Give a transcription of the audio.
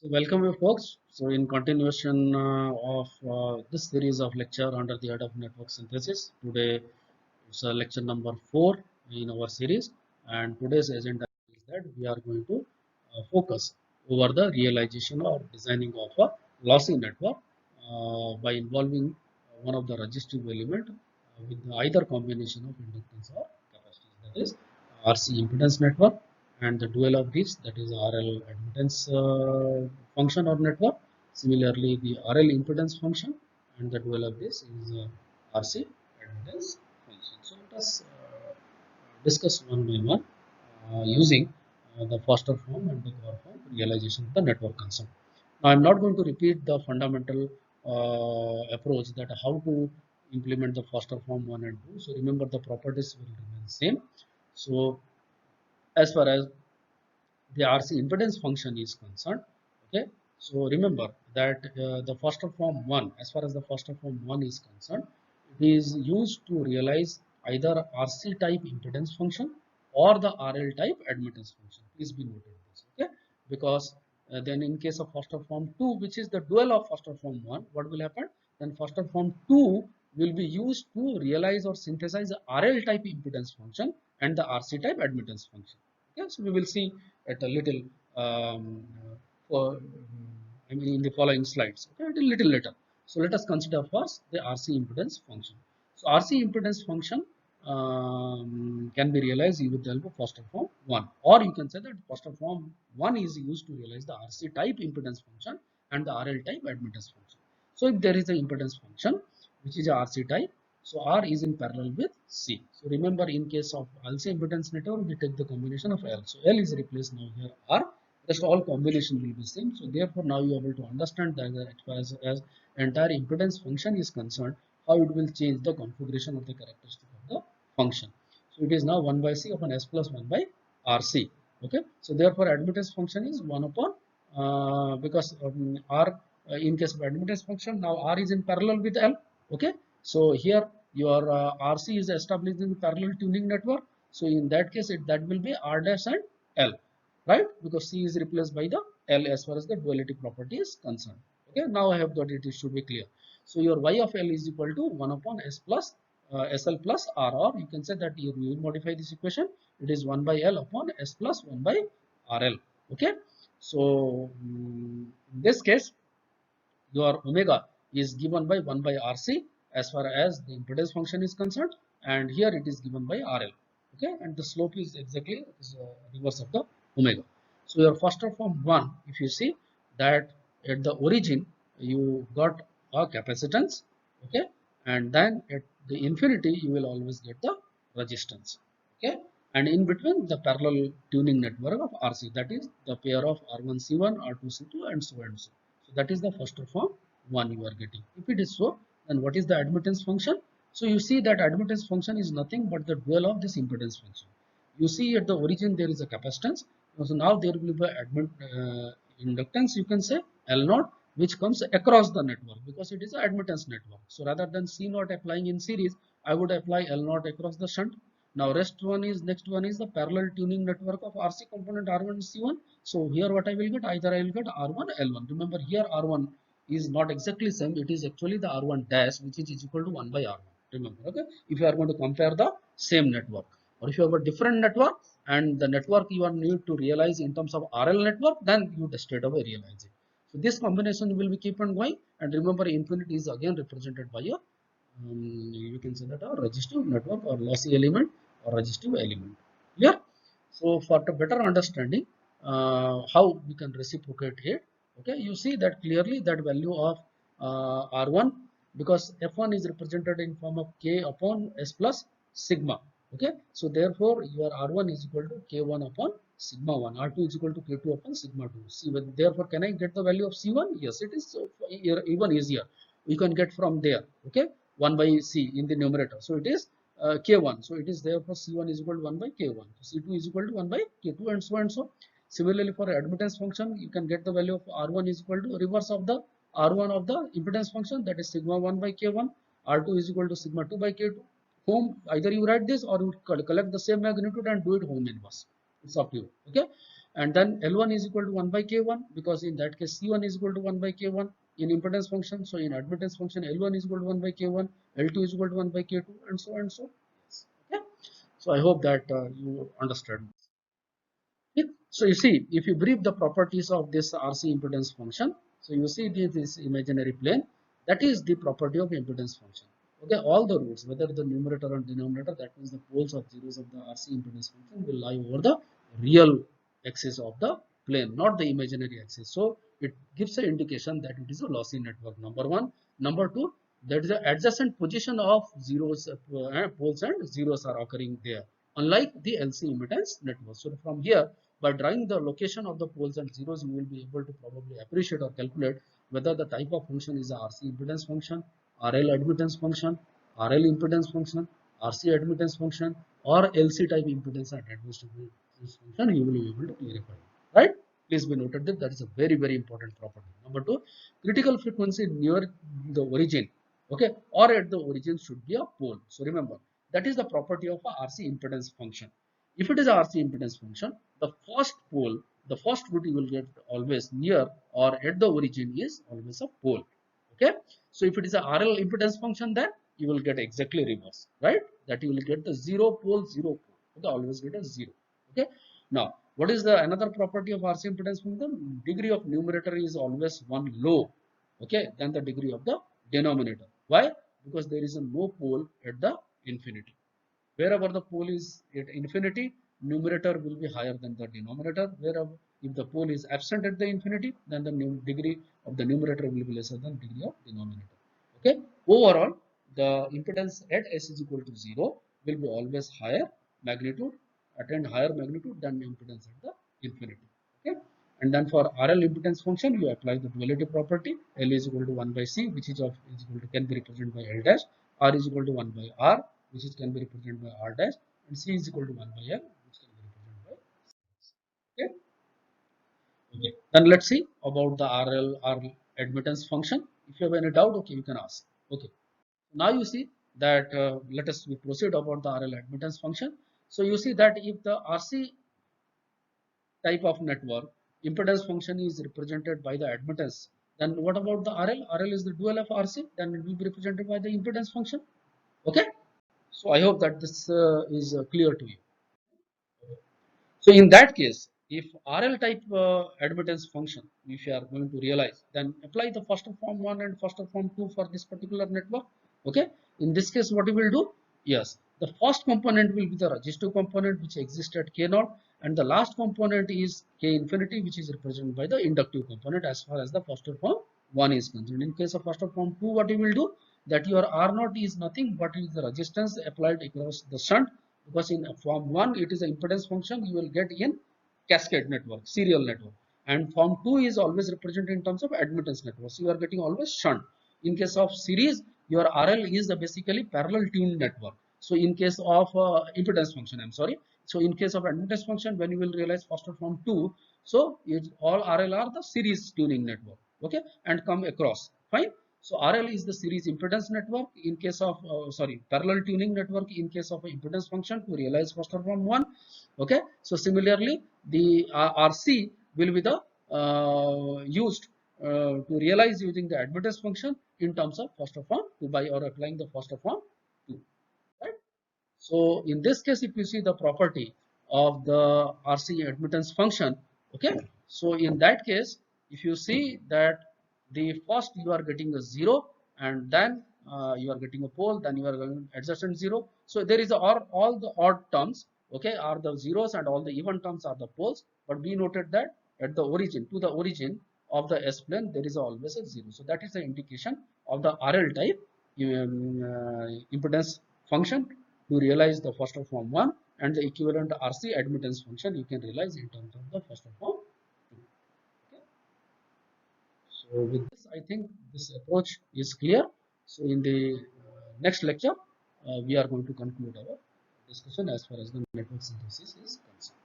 So welcome you folks. So in continuation of this series of lecture under the head of network synthesis, today is lecture number 4 in our series, and today's agenda is that we are going to focus over the realization or designing of a lossy network by involving one of the resistive element with either combination of inductance or capacitance, that is RC impedance network, and the dual of this, that is RL admittance function or network. Similarly, the RL impedance function, and the dual of this is RC admittance function. So let us discuss one by one using the Foster form and the Core form realization of the network concept. Now, I am not going to repeat the fundamental approach that how to implement the Foster form 1 and 2. So remember, the properties will remain same. So as far as the RC impedance function is concerned, okay. So remember that the Foster form 1, as far as the Foster form 1 is concerned, it is used to realize either RC type impedance function or the RL type admittance function. Please be noted this, okay, because then in case of Foster form 2, which is the dual of Foster form 1, what will happen? Then Foster form 2 will be used to realize or synthesize the RL type impedance function and the RC type admittance function. Okay, so we will see at a little for I mean in the following slides. Okay, a little later. So let us consider first the RC impedance function. So RC impedance function can be realized with the help of Foster form 1, or you can say that Foster form 1 is used to realize the RC type impedance function and the RL type admittance function. So if there is an impedance function which is a RC type, so R is in parallel with C. So remember, in case of LC impedance network, we take the combination of L. So L is replaced now here R. Rest all combination will be same. So therefore, now you are able to understand that as entire impedance function is concerned, how it will change the configuration of the characteristic of the function. So it is now 1 by C upon S plus 1 by RC. Okay. So therefore, admittance function is 1 upon because R in case of admittance function, now R is in parallel with L. Okay. So here your RC is established in parallel tuning network. So in that case, that will be R dash and L, right? Because C is replaced by the L as far as the duality property is concerned. Okay. Now I have got it. It should be clear. So your Y of L is equal to 1 upon S plus SL plus R, or you can say that you will modify this equation. It is 1 by L upon S plus 1 by RL. Okay. So in this case, your omega is given by 1 by RC as far as the impedance function is concerned, and here it is given by RL. Okay, and the slope is exactly reverse of the omega. So your Foster form 1, if you see that at the origin you got a capacitance, okay, and then at the infinity you will always get the resistance, okay, and in between the parallel tuning network of RC, that is the pair of R1C1, R2C2, and so and so. So that is the Foster form 1 you are getting. If it is so, then what is the admittance function? So you see that admittance function is nothing but the dual of this impedance function. You see at the origin there is a capacitance. So now there will be inductance, you can say L0, which comes across the network because it is an admittance network. So rather than C0 applying in series, I would apply L0 across the shunt. Now next one is the parallel tuning network of RC component R1 C1. So here what I will get, either I will get R1 L1. Remember here R1 is not exactly same, it is actually the R1 dash, which is equal to 1 by R1. Remember, okay, if you are going to compare the same network, or if you have a different network and the network you are need to realize in terms of RL network, then you straight away realize it. So this combination will be keep on going, and remember infinity is again represented by a you can say that a resistive network or lossy element or resistive element. Clear? So for the better understanding how we can reciprocate here, okay, you see that clearly that value of R1, because F1 is represented in form of K upon S plus sigma. Okay, so therefore your R1 is equal to K1 upon sigma 1, R2 is equal to K2 upon sigma 2. See, therefore can I get the value of C1? Yes, it is even easier. You can get from there. Okay, 1 by C in the numerator. So it is K1. So it is therefore C1 is equal to 1 by K1. So C2 is equal to 1 by K2, and so and so. Similarly, for admittance function, you can get the value of R1 is equal to reverse of the R1 of the impedance function, that is sigma 1 by K1. R2 is equal to sigma 2 by K2. Either you write this or you collect the same magnitude and do it home inverse. It's up to you. Okay. and then L1 is equal to 1 by K1, because in that case C1 is equal to 1 by K1 in impedance function. So in admittance function, L1 is equal to 1 by K1, L2 is equal to 1 by K2, and so and so. Okay. So I hope that you understand. Okay. So you see, if you brief the properties of this RC impedance function, so you see this imaginary plane, that is the property of impedance function. Okay, all the roots, whether the numerator and denominator, that means the poles or zeros of the RC impedance function, will lie over the real axis of the plane, not the imaginary axis. So it gives an indication that it is a lossy network. Number one. Number two, that is the adjacent position of zeros, poles and zeros are occurring there, unlike the LC impedance network. So from here, by drawing the location of the poles and zeros, you will be able to probably appreciate or calculate whether the type of function is a RC impedance function, RL admittance function, RL impedance function, RC admittance function, or LC type impedance and admittance function. You will be able to clarify, right? Please be noted that that is a very, very important property. Number two, critical frequency near the origin, okay, or at the origin should be a pole. So remember, that is the property of a RC impedance function. If it is a RC impedance function, the first pole, the first root you will get always near or at the origin is always a pole. Okay. So if it is a RL impedance function, then you will get exactly reverse, right? That you will get the zero pole, zero pole. Okay, always get a zero. Okay. Now, what is the another property of RC impedance function? Degree of numerator is always one low, okay, than the degree of the denominator. Why? Because there is a no pole at the infinity. Wherever the pole is at infinity, numerator will be higher than the denominator. Wherever if the pole is absent at the infinity, then the degree of the numerator will be lesser than degree of denominator. Okay. Overall, the impedance at S is equal to 0 will be always higher magnitude, attain higher magnitude than the impedance at the infinity. Okay. And then for RL impedance function, you apply the duality property. L is equal to 1 by C, which is equal to can be represented by L dash. R is equal to 1 by R, which is can be represented by R dash, and C is equal to 1 by L, which can be represented by C. Okay. Okay. Then let's see about the R admittance function. If you have any doubt, okay, you can ask. Okay. Now you see that let us proceed about the RL admittance function. So you see that if the RC type of network impedance function is represented by the admittance, then what about the RL? RL is the dual of RC, then it will be represented by the impedance function. Okay. So I hope that this is clear to you. So in that case, if RL type admittance function, if you are going to realize, then apply the first form 1 and first form 2 for this particular network. Okay. In this case, what you will do? Yes, the first component will be the resistive component which exists at K0, and the last component is K infinity, which is represented by the inductive component as far as the first form 1 is concerned. In case of first form 2, what you will do? That your R0 is nothing but is the resistance applied across the shunt, because in form 1 it is an impedance function you will get in cascade network, serial network, and form 2 is always represented in terms of admittance network, so you are getting always shunt. In case of series, your RL is the basically parallel tuned network. So in case of impedance function, I'm sorry, so in case of admittance function, when you will realize first form 2, so all RL are the series tuning network, okay, and come across, fine. So RL is the series impedance network in case of parallel tuning network in case of impedance function to realize first form 1. Okay. So similarly, the RC will be the used to realize using the admittance function in terms of first form 2 by or applying the first form 2. Right. So in this case, if you see the property of the RC admittance function, okay. So in that case, if you see that the first you are getting a 0, and then you are getting a pole, then you are going adjacent 0. So there is all the odd terms, okay, are the zeros, and all the even terms are the poles. But we noted that at the origin, to the origin of the S plane, there is always a 0. So that is the indication of the RL type impedance function to realize the first form 1, and the equivalent RC admittance function you can realize in terms of the first form 2. Okay. So with this, I think this approach is clear. So in the next lecture, we are going to conclude our discussion as far as the network synthesis is concerned.